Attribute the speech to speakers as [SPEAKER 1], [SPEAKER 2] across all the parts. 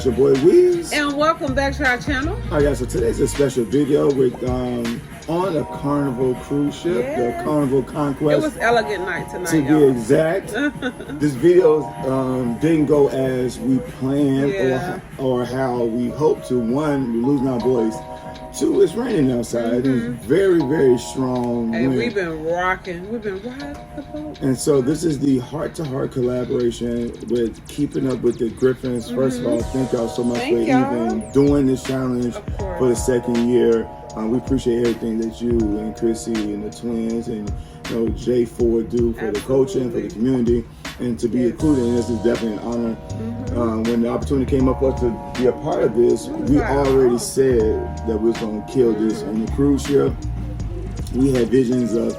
[SPEAKER 1] your boy Weez.
[SPEAKER 2] And welcome back to our channel.
[SPEAKER 1] Alright guys, so today's a special video with on a Carnival cruise ship, the Carnival Conquest.
[SPEAKER 2] It was elegant night tonight,
[SPEAKER 1] to be exact. This video didn't go as we planned or how we hoped to. One, we're losing our voice. Two, it's raining outside. It's very, very strong
[SPEAKER 2] and
[SPEAKER 1] wind.
[SPEAKER 2] we've been rocking. We've been riding the boat.
[SPEAKER 1] And so this is the heart-to-heart collaboration with Keeping Up with the Griffins. First of all, thank y'all so much for even doing this challenge for the second year. We appreciate everything that you and Chrissy and the twins and J4 do for the coaching, for the community, and to be included in this is definitely an honor. When the opportunity came up for us to be a part of this, we already said that we was going to kill this on the cruise ship. We had visions of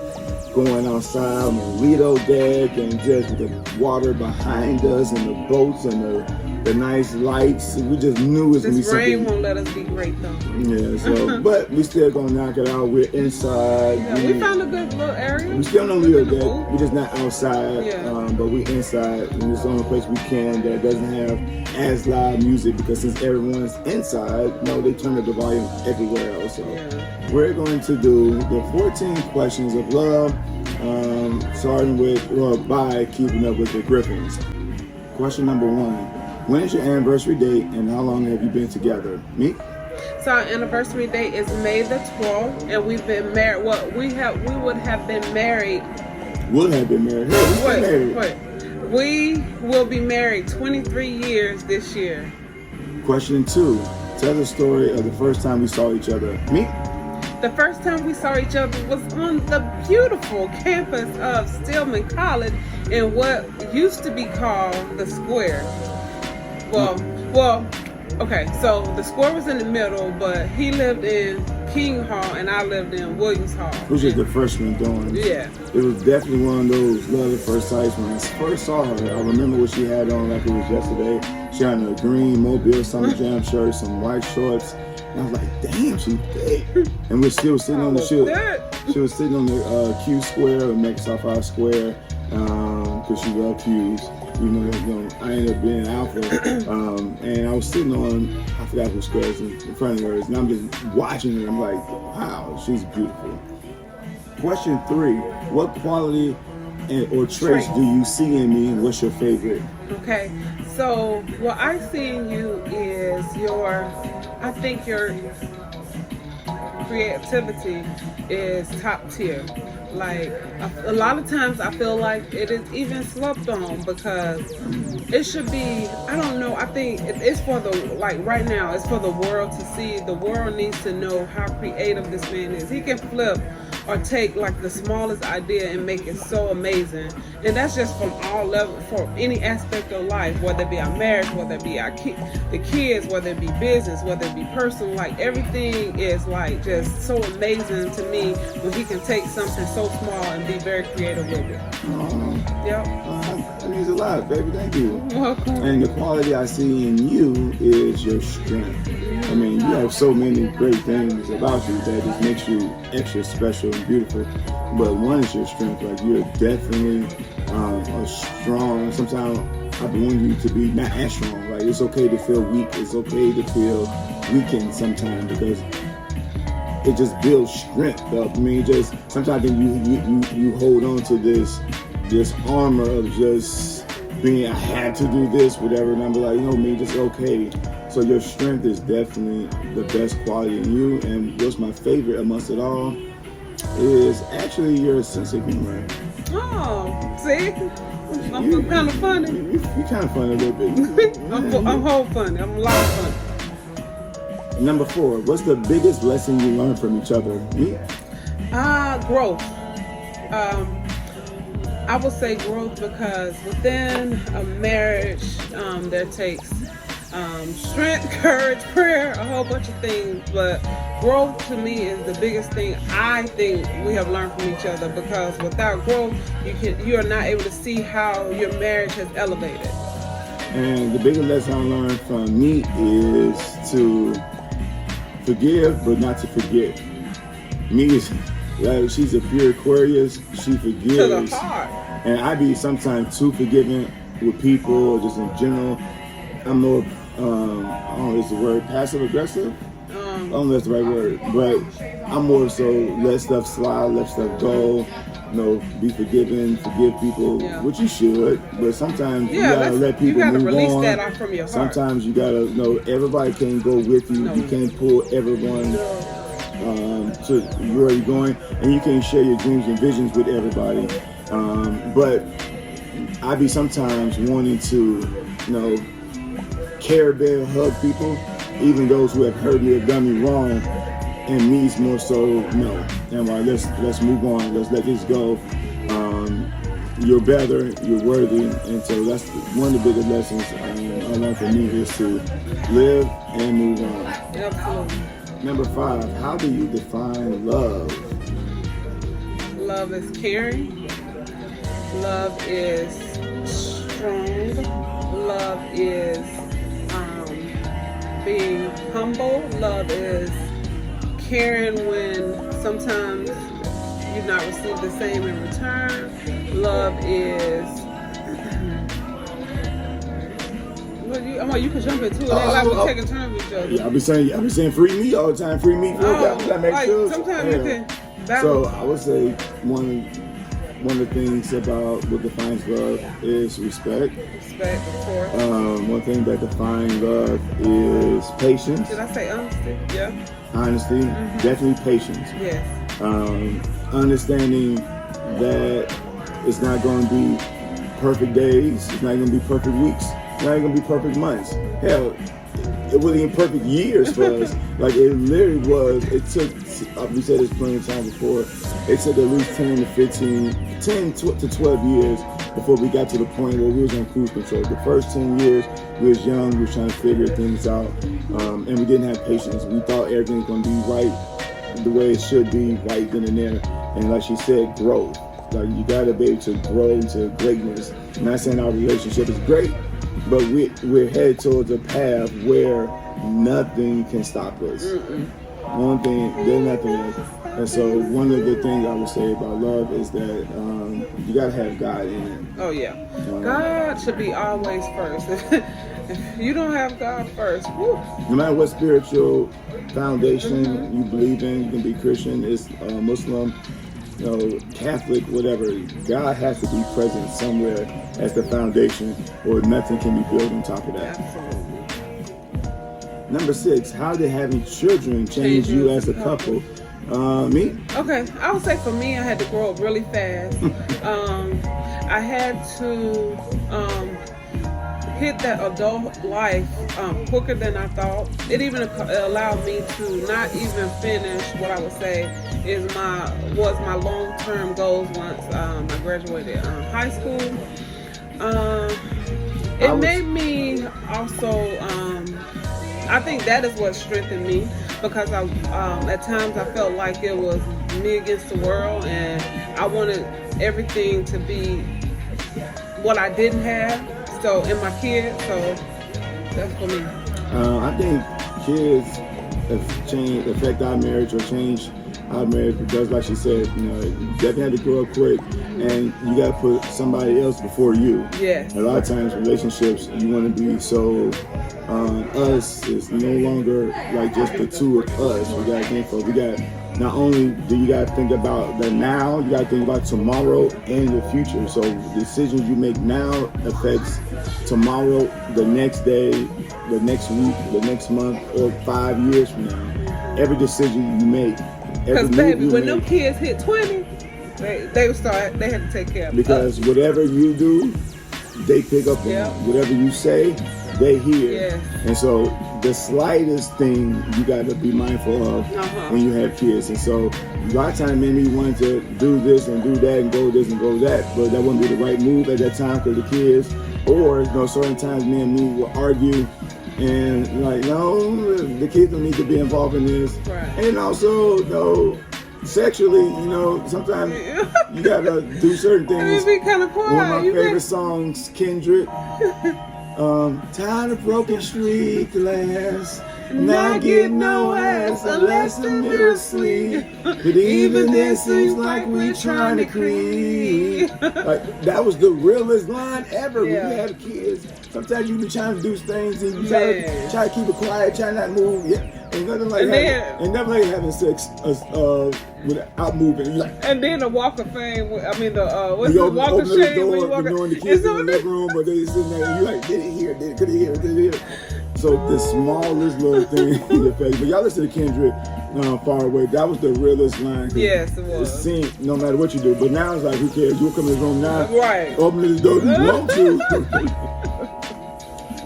[SPEAKER 1] going outside on the Lido deck and just the water behind us and the boats and the nice lights. We just knew it was going to be something.
[SPEAKER 2] This rain won't let us be great though.
[SPEAKER 1] Yeah, so, but we still going to knock it out. We're inside.
[SPEAKER 2] Yeah, we found a good little area.
[SPEAKER 1] We still on the Lido deck. We're just not outside, but we inside. And it's the only place we can that doesn't have as loud music because since everyone's inside, they turn up the volume everywhere else. So we're going to do the 14 questions of love, starting with or by Keeping Up with the Griffins. Question number 1. When is your anniversary date and how long have you been together? Me?
[SPEAKER 2] So our anniversary date is May the 12th, and we've been married. Well, we would have been married.
[SPEAKER 1] Would have been married. Hey,
[SPEAKER 2] wait. We will be married 23 years this year.
[SPEAKER 1] Question 2. Tell the story of the first time we saw each other. Me?
[SPEAKER 2] The first time we saw each other was on the beautiful campus of Stillman College in what used to be called the Square. Well, okay, so the Square was in the middle, but he lived in King Hall and I lived in Williams Hall. Which is
[SPEAKER 1] the freshman dorm.
[SPEAKER 2] Yeah.
[SPEAKER 1] It was definitely one of those love at first sights. When I first saw her, I remember what she had on like it was yesterday. She had a green Mobile Summer Jam shirt, some white shorts. And I was like, damn, she's big. And she was sitting on the She was sitting on the Q Square, or next off our square, because she loved Q's. I ended up being Alpha, and I was sitting on, I forgot who squares in front of her, and I'm just watching her. I'm like, wow, she's beautiful. Question 3: what quality or traits do you see in me, and what's your favorite?
[SPEAKER 2] Okay, so what I see in you is your creativity is top tier. Like a lot of times I feel like it is even slept on because it should be, I don't know, I think it's for right now it's for the world to see. The world needs to know how creative this man is. He can flip or take like the smallest idea and make it so amazing. And that's just from all levels, for any aspect of life, whether it be our marriage, whether it be the kids, whether it be business, whether it be personal, like everything is like just so amazing to me when he can take something so small and be very creative with it.
[SPEAKER 1] That means a lot, baby. Thank you.
[SPEAKER 2] You're welcome.
[SPEAKER 1] And the quality I see in you is your strength. I mean, you have so many great things about you that just makes you extra special and beautiful. But one is your strength. Like you're definitely a strong. Sometimes I want you to be not as strong. Like it's okay to feel weak. It's okay to feel weakened sometimes because it just builds strength up. I mean, just sometimes you hold on to this armor of just being, I had to do this, whatever, and I'm like, just okay. So your strength is definitely the best quality in you, and what's my favorite amongst it all is actually your sense of humor.
[SPEAKER 2] Oh, see? I'm kind of funny.
[SPEAKER 1] You're kind of funny a little bit.
[SPEAKER 2] I'm whole funny. I'm a lot of funny.
[SPEAKER 1] Number 4, what's the biggest lesson you learned from each other? Me?
[SPEAKER 2] Growth. I would say growth because within a marriage, there takes strength, courage, prayer, a whole bunch of things. But growth to me is the biggest thing I think we have learned from each other, because without growth, you are not able to see how your marriage has elevated.
[SPEAKER 1] And the biggest lesson I learned from me is to forgive, but not to forget. Me is she's a pure Aquarius. She forgives.
[SPEAKER 2] To the heart.
[SPEAKER 1] And I be sometimes too forgiving with people, or just in general. I'm more I don't know, is the word passive aggressive? I don't know if that's the right word, but I'm more so let stuff slide, let stuff go. Be forgiving, forgive people, which you should, but sometimes you gotta let people move on. You gotta release that off from your heart. Sometimes you gotta know everybody can't go with you. You can't pull everyone to where you're going, and you can't share your dreams and visions with everybody. But I be sometimes wanting to, care bear, hug people, even those who have hurt me or done me wrong. And me's more so no. And let's move on. Let's let this go. You're better. You're worthy. And so that's one of the biggest lessons I learned from me is to live and move on.
[SPEAKER 2] Absolutely.
[SPEAKER 1] Number 5. How do you define love?
[SPEAKER 2] Love is caring. Love is strong. Love is being humble. Love is caring when sometimes you've not received the same in return. Love is you can jump into it. Like we're taking turns with each other.
[SPEAKER 1] Yeah, I be saying free me all the time. Free me. That makes sense.
[SPEAKER 2] Sometimes you can balance.
[SPEAKER 1] So I would say one of the things about what defines love is respect.
[SPEAKER 2] Respect, of course.
[SPEAKER 1] One thing that defines love is patience.
[SPEAKER 2] Did I say honesty? Yeah.
[SPEAKER 1] Honesty, definitely patience.
[SPEAKER 2] Yes.
[SPEAKER 1] Understanding that it's not going to be perfect days, it's not going to be perfect weeks, it's not going to be perfect months. Hell, it wasn't even perfect years for us. Like it literally was. It took. We said this plenty of times before. It took at least 10 to 12 years before we got to the point where we was on cruise control. The first 10 years, we was young, we was trying to figure things out, and we didn't have patience. We thought everything was going to be right the way it should be, right then and there. And like she said, growth. Like you got to be able to grow into greatness. I'm not saying our relationship is great, but we're headed towards a path where nothing can stop us. One thing, there's nothing else. And so one of the things I would say about love is that you gotta have God in it.
[SPEAKER 2] Oh yeah, God should be always first. If you don't have God first, whew.
[SPEAKER 1] No matter what spiritual foundation you believe in, you can be Christian, is Muslim, Catholic, whatever. God has to be present somewhere as the foundation, or nothing can be built on top of that.
[SPEAKER 2] Absolutely.
[SPEAKER 1] Number 6, how did having children change you as a couple? Me?
[SPEAKER 2] Okay, I would say for me, I had to grow up really fast. I had to hit that adult life quicker than I thought. It even allowed me to not even finish what I would say was my long-term goals once I graduated high school. It made me also. I think that is what strengthened me, because at times I felt like it was me against the world, and I wanted everything to be what I didn't have. So, in my kids, so that's for me.
[SPEAKER 1] I think kids affect our marriage or change our marriage because, like she said, you definitely have to grow up quick, and you got to put somebody else before you.
[SPEAKER 2] Yes.
[SPEAKER 1] A lot of times, relationships, you want to be so. Us is no longer like just the two of us. We got to think for. We got not only do you got to think about the now, you got to think about tomorrow and the future. So decisions you make now affects tomorrow, the next day, the next week, the next month, or 5 years from now. Every decision you make.
[SPEAKER 2] Because baby, when them kids hit 20, they had to take care of it.
[SPEAKER 1] Because whatever you do, they pick up on it. Whatever you say, they hear.
[SPEAKER 2] Yes.
[SPEAKER 1] And so the slightest thing you got to be mindful of when you have kids. And so a lot of times me wanted to do this and do that and go this and go that, but that wouldn't be the right move at that time for the kids. Or certain times me and me will argue and like, no, the kids don't need to be involved in this.
[SPEAKER 2] Right.
[SPEAKER 1] And also, sexually, sometimes you gotta do certain things.
[SPEAKER 2] Be kind of quiet.
[SPEAKER 1] One of my favorite songs, Kendrick. Tired of broken street glass. Not getting no ass unless the mirror sleep. But even then seems like we trying to creep. Like, that was the realest line ever when you have kids. Sometimes you be trying to do things and you try to keep it quiet, try not to move. Yeah. Ain't nothing like having sex without moving. Like,
[SPEAKER 2] and then the Walk of Fame. I mean what's the Walk of Shame?
[SPEAKER 1] Knowing the kids in the living room, but they sitting there and you like, did it here, could it here, did it here. So the smallest little thing in your face. But y'all listen to Kendrick, Far Away. That was the realest line.
[SPEAKER 2] Yes, it was.
[SPEAKER 1] It seemed, no matter what you do. But now it's like, who cares? You'll come in the room now.
[SPEAKER 2] Right.
[SPEAKER 1] Open this door if you want to.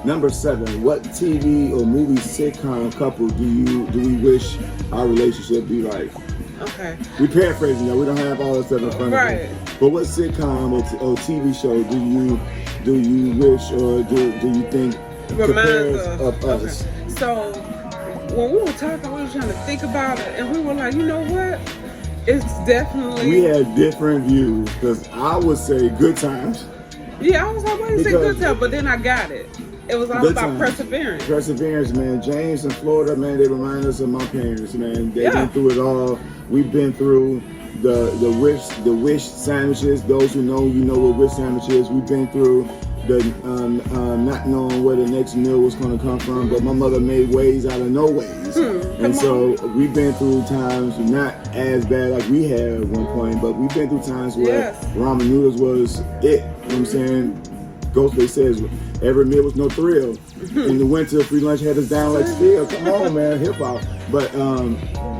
[SPEAKER 1] Number 7, what TV or movie sitcom couple do we wish our relationship be like?
[SPEAKER 2] Okay.
[SPEAKER 1] We paraphrasing that. We don't have all that stuff in front of us. But what sitcom or TV show do you wish or do you think compares of us?
[SPEAKER 2] Okay. So when we were talking, we were trying to think about it, and we were like, you know what? It's definitely...
[SPEAKER 1] We had different views, because I would say Good Times.
[SPEAKER 2] Yeah, I was like, why you say Good Times? But then I got it. It was all about perseverance. Perseverance,
[SPEAKER 1] man. James in Florida, man, they remind us of my parents, man. They've been through it all. We've been through the wish sandwiches. Those who know, you know what wish sandwich is. We've been through the not knowing where the next meal was going to come from, but my mother made ways out of no ways. And so we've been through times not as bad like we had at one point, but we've been through times where ramen noodles was it. You know what I'm saying? Ghostface says every meal was no thrill. In the winter, free lunch had us down like steel. Come on, man, hip hop. But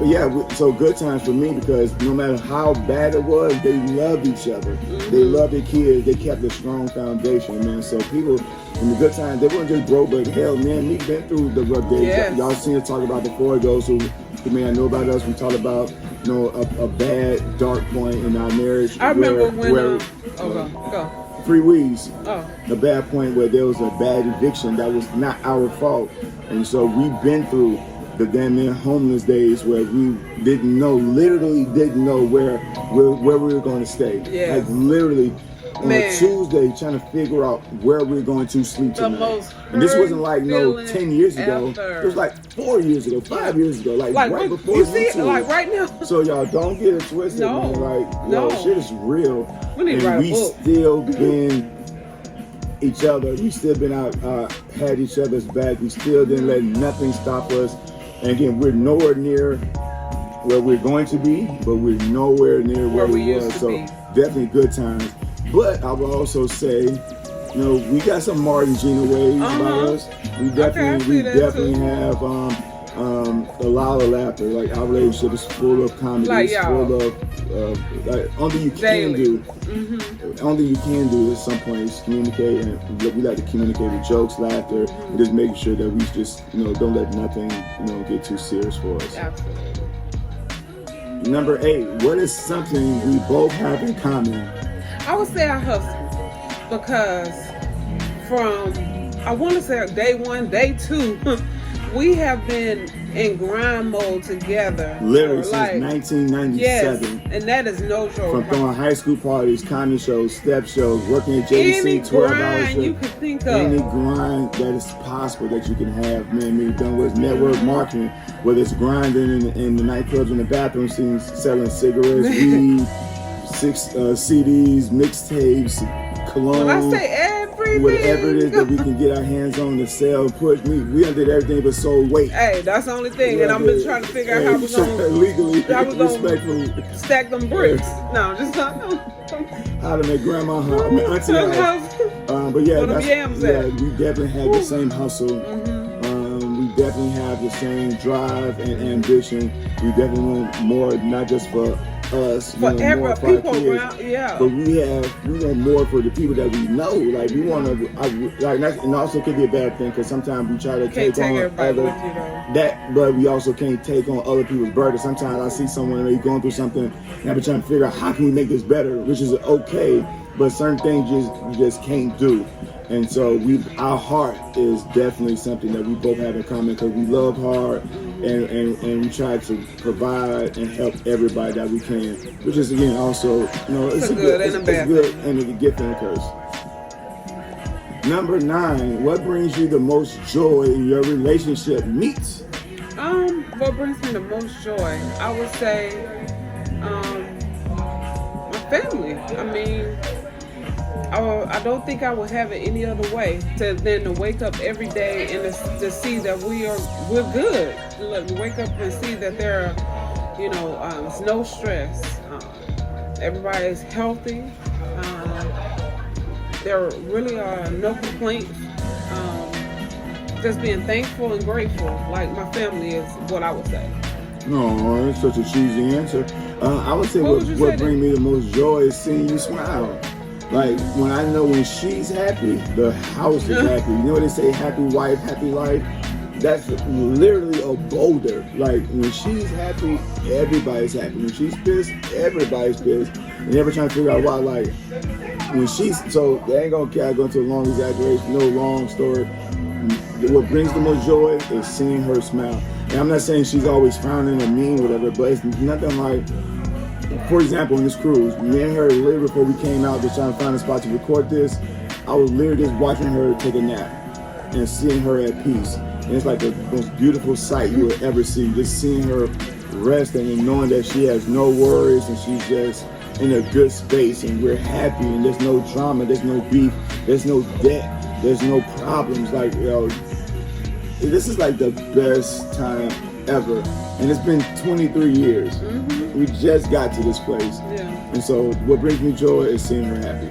[SPEAKER 1] yeah, so Good Times for me, because no matter how bad it was, they loved each other. They loved their kids. They kept a strong foundation, man. So people in the Good Times, they weren't just broke, but hell, man, we've been through the rough days.
[SPEAKER 2] Yes.
[SPEAKER 1] Y'all seen us talk about before. Those who may not know about us, we talked about a bad dark point in our marriage.
[SPEAKER 2] I remember go.
[SPEAKER 1] 3 weeks, a bad point where there was a bad eviction that was not our fault. And so we've been through the damn near homeless days where we literally didn't know where we were going to stay. Like literally on a Tuesday trying to figure out where we're going to sleep tonight. And this wasn't like 10 years ago. It was like 4 years ago, 5 years ago, like right before
[SPEAKER 2] you see, like right now.
[SPEAKER 1] So y'all don't get it twisted, man. Like, shit is real. We still been each other. We still been out, had each other's back. We still didn't let nothing stop us. And again, we're nowhere near where we're going to be, but we're nowhere near where we were. So definitely Good Times. But I would also say, we got some Martin Gina ways about us. We definitely have a lot of laughter. Like, our relationship is full of comedy, full of only you can do. Only you can do at some point is communicate, and we like to communicate with jokes, laughter, and just making sure that we just don't let nothing get too serious for us.
[SPEAKER 2] Absolutely.
[SPEAKER 1] Number 8, what is something we both have in common?
[SPEAKER 2] I would say our hustle, because from, I want to say day 1, day 2, we have been in grind mode together.
[SPEAKER 1] Literally since 1997.
[SPEAKER 2] Yes, and that is no joke.
[SPEAKER 1] From throwing high school parties, comedy shows, step shows, working at JC, 12-hour shifts.
[SPEAKER 2] You could think of.
[SPEAKER 1] Any grind that is possible that you can have, man, we've done with network marketing, whether it's grinding in the nightclubs, in the bathroom scenes, selling cigarettes, weed, CDs, mixtapes, cologne.
[SPEAKER 2] When I say everything,
[SPEAKER 1] whatever it is that we can get our hands on to sell and push, we undid everything but sold weight.
[SPEAKER 2] Hey, that's the only thing, and I'm just trying to figure out how we're gonna stack them bricks. No, just
[SPEAKER 1] how to make grandma auntie house. But we definitely have the same hustle. We definitely have the same drive and ambition. We definitely want more, not just for us,
[SPEAKER 2] for
[SPEAKER 1] more for
[SPEAKER 2] people
[SPEAKER 1] our kids,
[SPEAKER 2] around,
[SPEAKER 1] but we want more for the people that we know. Like, we want to, and also could be a bad thing, because sometimes we try to take on other but we also can't take on other people's burdens. Sometimes I see someone maybe going through something, and I've been trying to figure out how can we make this better, which is okay, but certain things you just can't do. And so our heart is definitely something that we both have in common, because we love hard and we try to provide and help everybody that we can, which is, again, also, it's a good and a gift and a curse. Number 9, what brings you the most joy in your relationship? Meet.
[SPEAKER 2] What brings me the most joy? I would say, my family. I mean, I don't think I would have it any other way than to wake up every day and to see that we're good. Look, wake up and see that there are, there's no stress. Everybody is healthy. There really are no complaints. Just being thankful and grateful, like my family, is what I would say.
[SPEAKER 1] No, that's such a cheesy answer. I would say what brings me the most joy is seeing you smile. Like, when I know when she's happy, the house is happy. You know what they say, happy wife, happy life? That's literally a boulder. Like, when she's happy, everybody's happy. When she's pissed, everybody's pissed. And every trying to figure out why, like, when so they ain't gonna go into a long exaggeration, no long story. What brings the most joy is seeing her smile. And I'm not saying she's always frowning or mean, whatever, but it's nothing like, for example, on this cruise, me and her, literally before we came out to try to find a spot to record this, I was literally just watching her take a nap and seeing her at peace. And it's like the most beautiful sight you will ever see, just seeing her resting and knowing that she has no worries and she's just in a good space and we're happy and there's no drama, there's no beef, there's no debt. There's no problems. Like, this is like the best time ever. And it's been 23 years. Mm-hmm. We just got to this place. Yeah. And so what brings me joy is seeing her happy.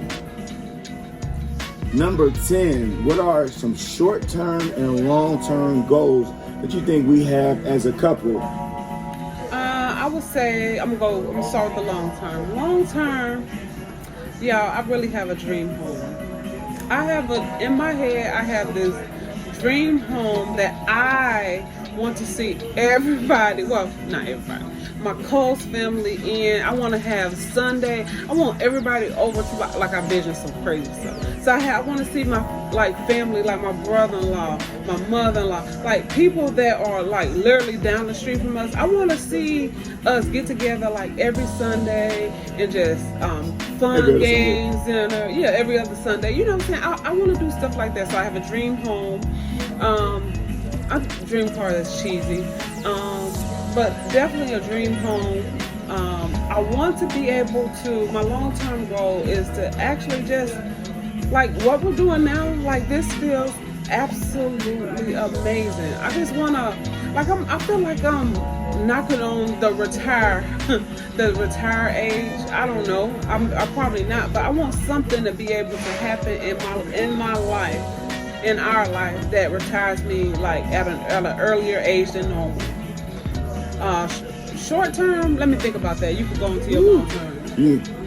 [SPEAKER 1] Number 10, what are some short-term and long-term goals that you think we have as a couple?
[SPEAKER 2] I would say, I'm gonna start with the long-term. Long-term, I really have a dream home. In my head, I have this dream home that I want to see everybody, well, not everybody, my close family in. I want to have Sunday. I want everybody over to, like I vision some crazy stuff. So I want to see my family, like my brother-in-law, my mother-in-law, like people that are like literally down the street from us. I want to see us get together like every Sunday and just fun games and every other Sunday. You know what I'm saying? I want to do stuff like that. So I have a dream home. A dream car that's cheesy. But definitely a dream home. I want to be able to, my long-term goal is to actually just, like what we're doing now, like this feels absolutely amazing. I just want to, I feel like I'm knocking on the retire age. I don't know. I'm probably not, but I want something to be able to happen in my life, in our life, that retires me like at an earlier age than normal. Short term, let me think about that. You can go into your long term.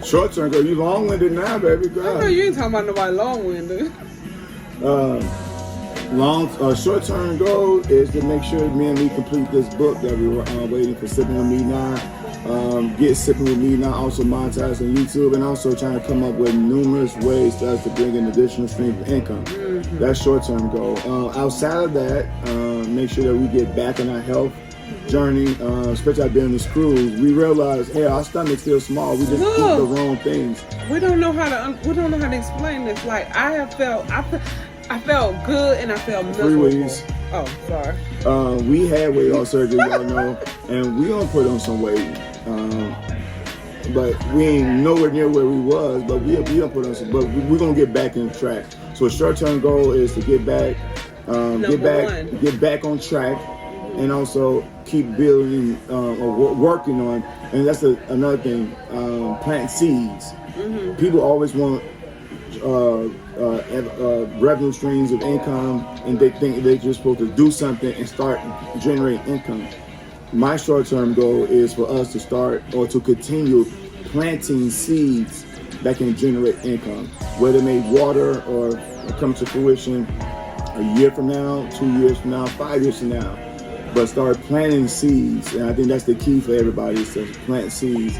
[SPEAKER 1] Short term, girl, you long-winded now, baby girl.
[SPEAKER 2] I know you ain't talking about nobody long-winded.
[SPEAKER 1] Short term goal is to make sure me and me complete this book that we were waiting for Sipping with Me Now. Get Sipping with Me Now also monetized on YouTube, and also trying to come up with numerous ways to us to bring in additional stream of income. Mm-hmm. That's short term goal. Outside of that, make sure that we get back in our health journey, especially out there on this cruise. We realize, hey, our stomach's still small. We just eat the wrong things.
[SPEAKER 2] We don't know how to explain this. Like I felt good and I felt miserable.
[SPEAKER 1] 3 weeks.
[SPEAKER 2] Oh, sorry.
[SPEAKER 1] We had weight loss surgery, y'all know, and we gonna put on some weight. But we ain't nowhere near where we was. But we gonna put on some. But we're gonna get back in track. So a short-term goal is to get back on track, and also keep building or working on. And that's another thing. Plant seeds. Mm-hmm. People always want revenue streams of income, and they think they're just supposed to do something and start generating income. My short-term goal is for us to start or to continue planting seeds that can generate income, whether it may water or come to fruition a year from now, 2 years from now, 5 years from now. But start planting seeds, and I think that's the key for everybody, is to plant seeds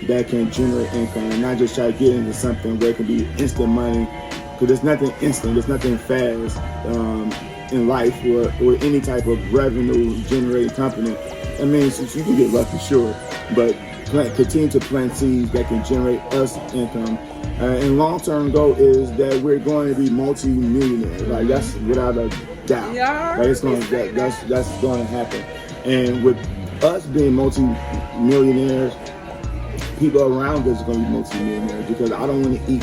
[SPEAKER 1] that can generate income and not just try to get into something where it can be instant money, because there's nothing instant, there's nothing fast in life or any type of revenue generating company. I mean, you can get lucky, sure, but continue to plant seeds that can generate us income. And long-term goal is that we're going to be multi-millionaires. Like that's without a doubt.
[SPEAKER 2] Yeah,
[SPEAKER 1] like it's going that's going to happen. And with us being multi-millionaires, people around us are going to be multi-millionaires because I don't want to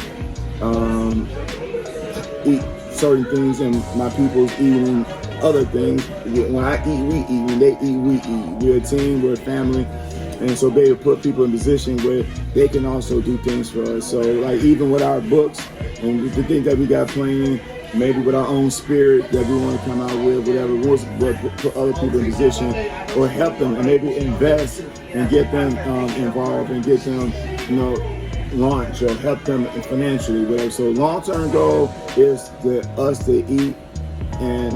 [SPEAKER 1] eat certain things and my people's eating other things. When I eat, we eat. When they eat, we eat. We're a team, we're a family. And so they put people in a position where they can also do things for us. So like even with our books and the things that we got playing, maybe with our own spirit that we want to come out with, whatever, but put other people in position or help them and maybe invest and get them involved and get them, launch or help them financially, whatever. So long-term goal is us to eat and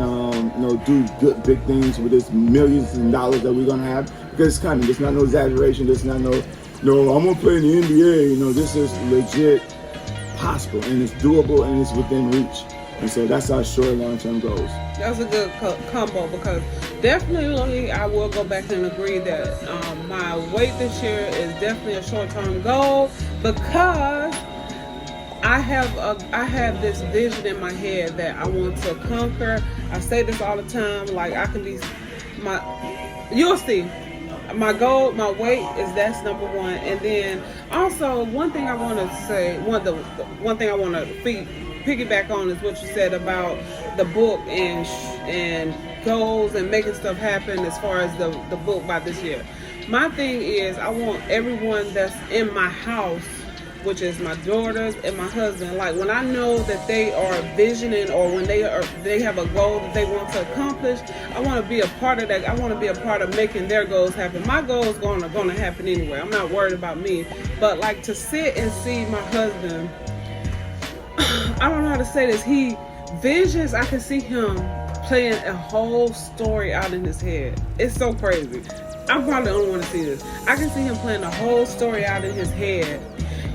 [SPEAKER 1] do good big things with this millions of dollars that we're gonna have, because it's coming. There's not no exaggeration. There's not no I'm gonna play in the NBA. This is legit possible and it's doable and it's within reach. And so that's our short and long-term goals.
[SPEAKER 2] That's a good combo, because definitely I will go back and agree that my weight this year is definitely a short-term goal, because I have this vision in my head that I want to conquer. I say this all the time, like I can be you'll see. My goal, my weight that's number one. And then also one thing I want to say, one thing I want to piggyback on is what you said about the book and goals and making stuff happen as far as the book by this year. My thing is I want everyone that's in my house, which is my daughters and my husband, like when I know that they are visioning or when they have a goal that they want to accomplish, I want to be a part of that. I want to be a part of making their goals happen. My goal is going to happen anyway. I'm not worried about me, but like to sit and see my husband, I don't know how to say this. He visions, I can see him playing a whole story out in his head. It's so crazy. I'm probably the only one to see this. I can see him playing a whole story out in his head.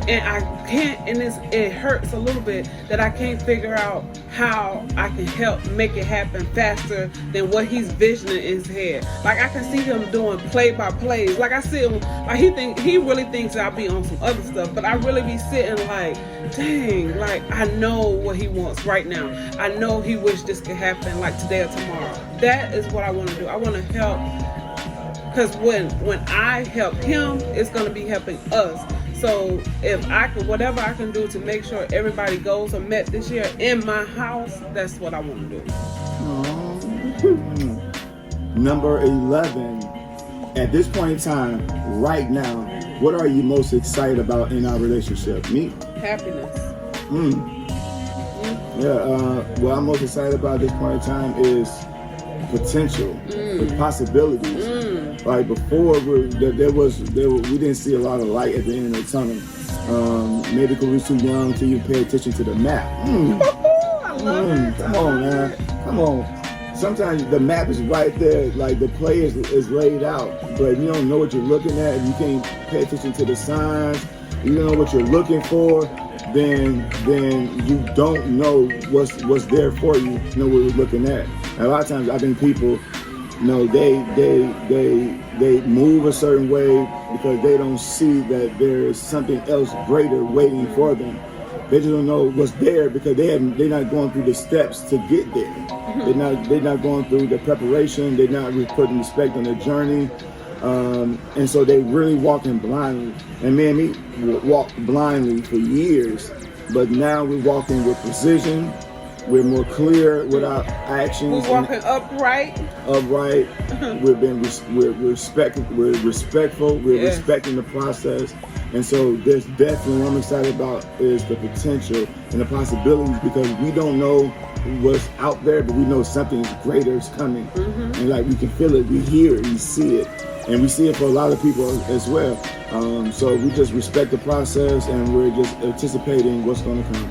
[SPEAKER 2] And I can't, and it hurts a little bit that I can't figure out how I can help make it happen faster than what he's visioning in his head. Like I can see him doing play-by-plays. Like I see him, like he really thinks I'll be on some other stuff, but I really be sitting like, dang, like I know what he wants right now. I know he wished this could happen like today or tomorrow. That is what I want to do. I want to help, because when I help him, it's going to be helping us. So if I could, whatever I can do to make sure everybody goals are met this year in my house, that's what I want to do.
[SPEAKER 1] Number 11. At this point in time, right now, what are you most excited about in our relationship? Me?
[SPEAKER 2] Happiness.
[SPEAKER 1] What I'm most excited about at this point in time is potential, the possibilities. Like before, we didn't see a lot of light at the end of the tunnel. Maybe because we were too young to even pay attention to the map.
[SPEAKER 2] I love it.
[SPEAKER 1] Come on, man. Come on. Sometimes the map is right there, like the play is laid out, but you don't know what you're looking at. If you can't pay attention to the signs, you don't know what you're looking for, then you don't know what's there for you. You know what you're looking at. And a lot of times, I think people, they move a certain way because they don't see that there is something else greater waiting for them. They just don't know what's there because they're not going through the steps to get there. They're not going through the preparation. They're not putting respect on the journey, and so they really walking blindly. And me and me walked blindly for years, but now we're walking with precision. We're more clear with our actions.
[SPEAKER 2] We're walking upright.
[SPEAKER 1] We're respectful. We're respecting the process. And so there's definitely what I'm excited about is the potential and the possibilities, because we don't know what's out there, but we know something greater is coming. And like we can feel it, we hear it, we see it. And we see it for a lot of people as well. So we just respect the process and we're just anticipating what's going to come.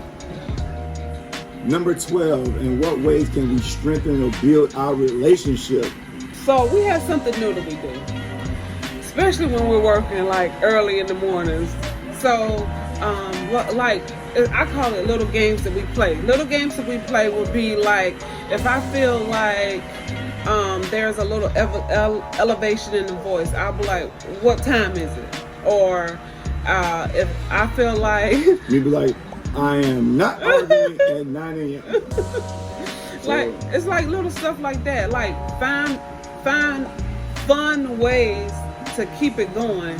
[SPEAKER 1] Number 12, in what ways can we strengthen or build our relationship?
[SPEAKER 2] So we have something new that we do, especially when we're working like early in the mornings. So like I call it little games that we play. Little games that we play would be like, if I feel like there's a little elevation in the voice, I'll be like, what time is it? or if I feel like
[SPEAKER 1] me be like, I am not arguing at 9 a.m.
[SPEAKER 2] Like it's like little stuff like that. Like find fun ways to keep it going,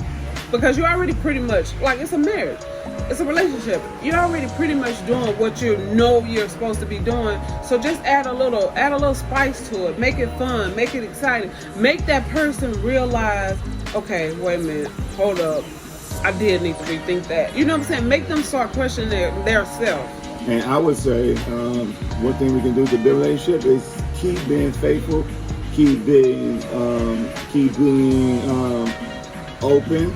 [SPEAKER 2] because you're already pretty much like, it's a marriage, it's a relationship. You're already pretty much doing what you know you're supposed to be doing. So just add a little spice to it. Make it fun. Make it exciting. Make that person realize, okay, wait a minute, hold up, I did need to rethink that. You know what I'm saying? Make them start questioning their self.
[SPEAKER 1] And I would say one thing we can do to build a relationship is keep being faithful, keep being open,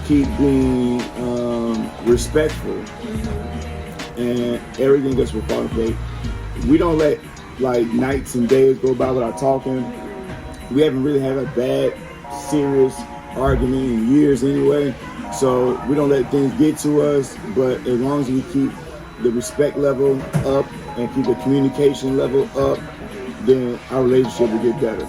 [SPEAKER 1] keep being respectful, and everything else will fall in place. We don't let like nights and days go by without talking. We haven't really had a bad, serious argument in years anyway, so we don't let things get to us. But as long as we keep the respect level up and keep the communication level up, then our relationship will get better.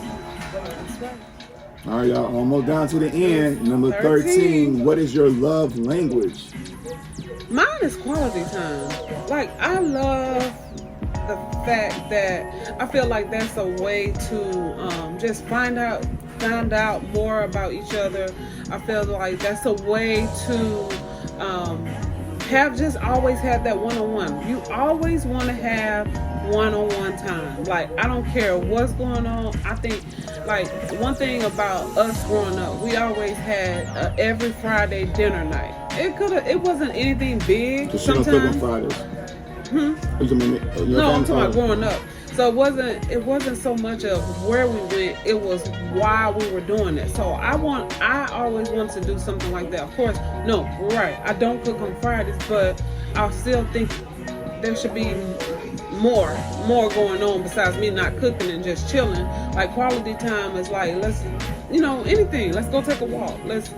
[SPEAKER 1] All right, y'all, almost down to the end. Number 13, what is your love language?
[SPEAKER 2] Mine is quality time. Like, I love the fact that I feel like that's a way to just find out more about each other. I feel like that's a way to always have that one-on-one. You always want to have one-on-one time. Like, I don't care what's going on. I think, like, one thing about us growing up, we always had every Friday dinner night. It wasn't anything big.
[SPEAKER 1] Because she don't cook on Fridays.
[SPEAKER 2] No, I'm talking about growing up. So it wasn't so much of where we went, it was why we were doing it. So I always wanted to do something like that. Of course, no, right, I don't cook on Fridays, but I still think there should be more going on besides me not cooking and just chilling. Like, quality time is like, let's, anything. Let's go take a walk. Let's,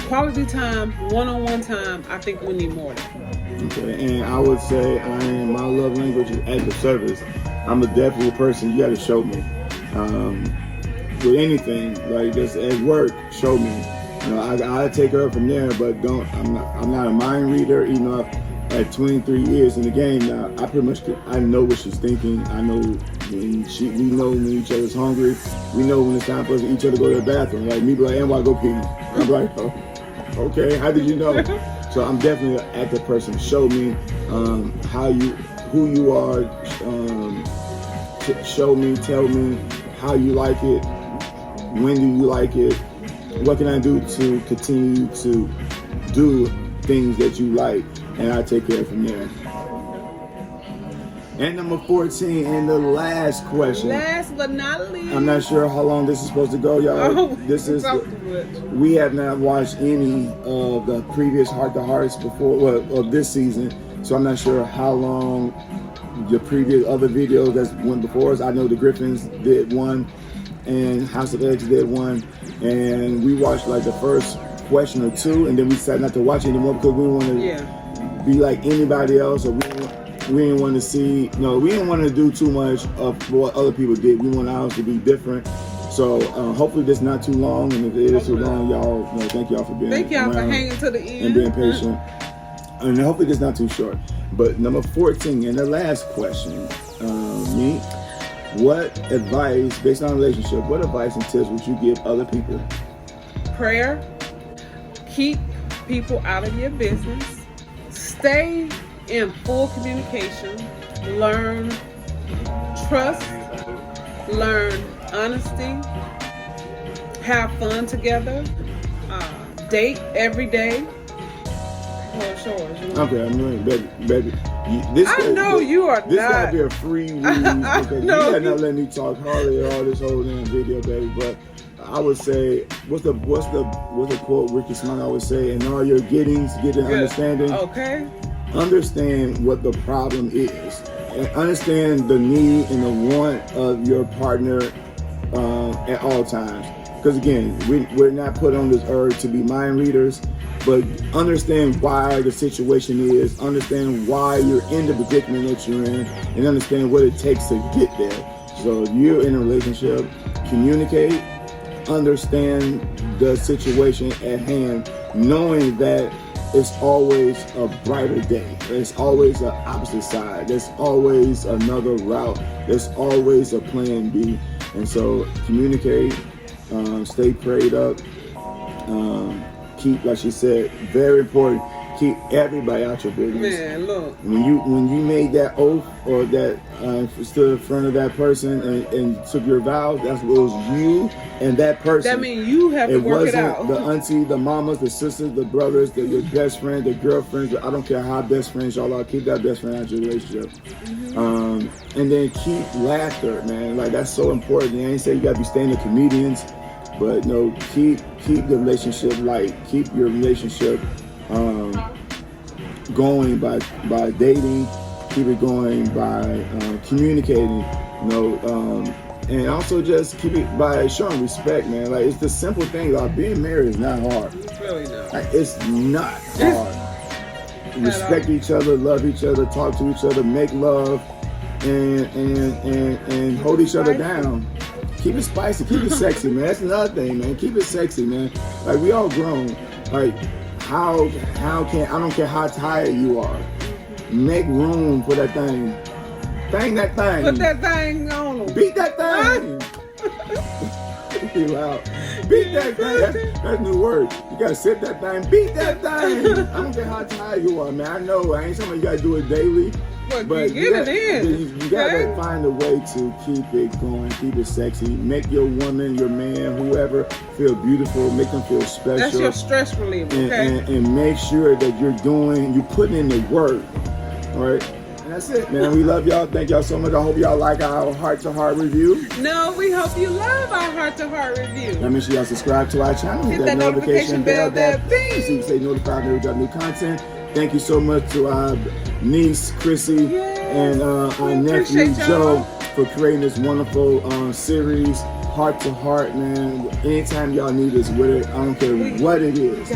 [SPEAKER 2] quality time, one-on-one time. I think we need more of that.
[SPEAKER 1] Okay, and I would say my love language is acts of service. I'm definitely a person you got to show me. With anything, like just at work, show me. I take her from there, but I'm not a mind reader. At 23 years in the game now, I know what she's thinking. I know we know when each other's hungry. We know when it's time for us each other to go to the bathroom. Like, me be like, and I go pee. I'm like, oh, okay, how did you know? So I'm definitely an active person. Show me who you are. Show me, tell me how you like it. When do you like it? What can I do to continue to do things that you like? And I take care from there. And number 14, and the last question.
[SPEAKER 2] Last but not least.
[SPEAKER 1] I'm not sure how long this is supposed to go, y'all. We have not watched any of the previous Heart to Hearts of this season, so I'm not sure how long the previous other videos that went before us. I know the Griffins did one, and House of Edge did one, and we watched like the first question or two, and then we decided not to watch anymore because we want to be like anybody else, or we didn't want to see, we didn't want to do too much of what other people did. We want ours to be different. So hopefully this is not too long, and if it is too long, y'all, thank y'all for being
[SPEAKER 2] Thank y'all for hanging to the end
[SPEAKER 1] and being patient. And hopefully this is not too short. But number 14, and the last question, me, what advice, based on a relationship, what advice and tips would you give other people?
[SPEAKER 2] Prayer. Keep people out of your business. Stay in full communication. Learn trust. Learn honesty. Have fun together. Date every day.
[SPEAKER 1] Okay, I'm doing baby.
[SPEAKER 2] You are
[SPEAKER 1] this
[SPEAKER 2] not.
[SPEAKER 1] gotta be a free read because you gotta not let me talk hardly all this whole damn video, baby. But I would say, what's the quote Ricky Smiley always say? In all your getting understanding.
[SPEAKER 2] Okay.
[SPEAKER 1] Understand what the problem is, and understand the need and the want of your partner at all times. Because again, we're not put on this earth to be mind readers, but understand why the situation is, understand why you're in the predicament that you're in, and understand what it takes to get there. So if you're in a relationship, communicate, understand the situation at hand, knowing that it's always a brighter day. There's always an opposite side. There's always another route. There's always a plan B. And so communicate, stay prayed up, keep, like she said, very important, keep everybody out your business.
[SPEAKER 2] Man, look.
[SPEAKER 1] When you made that oath or that stood in front of that person and took your vows, that's what it was, you and that person.
[SPEAKER 2] That means you have to work it out.
[SPEAKER 1] It wasn't the auntie, the mamas, the sisters, the brothers, your best friend, the girlfriends. I don't care how best friends y'all are. Keep that best friend out your relationship. Mm-hmm. And then keep laughter, man. Like, that's so important. I ain't say you gotta be staying with comedians, but no, keep the relationship light. Keep your relationship going by dating. Keep it going by communicating, and also just keep it by showing respect, man. Like, it's the simple things. Like, being married is not hard.
[SPEAKER 2] It's really not.
[SPEAKER 1] Like, it's not hard. Respect each other, love each other, talk to each other, make love, and hold each other down. Keep it spicy, keep it sexy, man. That's another thing, man. Keep it sexy, man. Like, we all grown. Like, how can, I don't care how tired you are, make room for that thing. Bang that thing.
[SPEAKER 2] Put that thing on them.
[SPEAKER 1] Beat that thing. Be loud. Beat that thing. That's a new word. You gotta sit that thing. Beat that thing. I don't care how tired you are, man. I know I ain't something you gotta do it daily.
[SPEAKER 2] But you
[SPEAKER 1] gotta find a way to keep it going, keep it sexy, make your woman, your man, whoever feel beautiful, make them feel special.
[SPEAKER 2] That's your stress reliever, okay?
[SPEAKER 1] And make sure that you're putting in the work, all right? And that's it, man. We love y'all. Thank y'all so much. I hope y'all like our heart-to-heart review.
[SPEAKER 2] No, we hope you love our heart-to-heart review.
[SPEAKER 1] Now, make sure y'all subscribe to our channel.
[SPEAKER 2] Hit that notification bell, that
[SPEAKER 1] bing, so you can stay notified every time we drop new content. Thank you so much to our niece, Chrissy, and our nephew, Joe, for creating this wonderful series, Heart to Heart, man. Anytime y'all need us with it, I don't care what it is.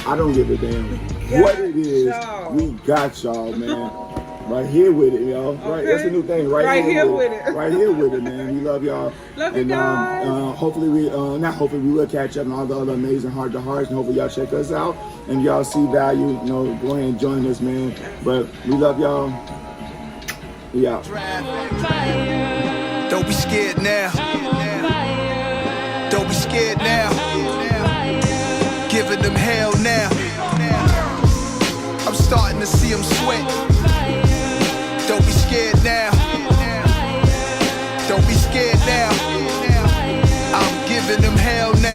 [SPEAKER 1] I don't give a damn what it is. We got y'all, man. Right here with it, y'all. Okay. Right, that's the new thing. Right here with it. Right here with it, man. We love y'all.
[SPEAKER 2] Love you guys.
[SPEAKER 1] Hopefully we will catch up on all the other amazing Heart to Hearts, and hopefully y'all check us out and y'all see value. Go ahead and join us, man. But we love y'all. We out.
[SPEAKER 3] Don't be scared now. Don't be scared now. Giving them hell now. I'm starting to see them sweat.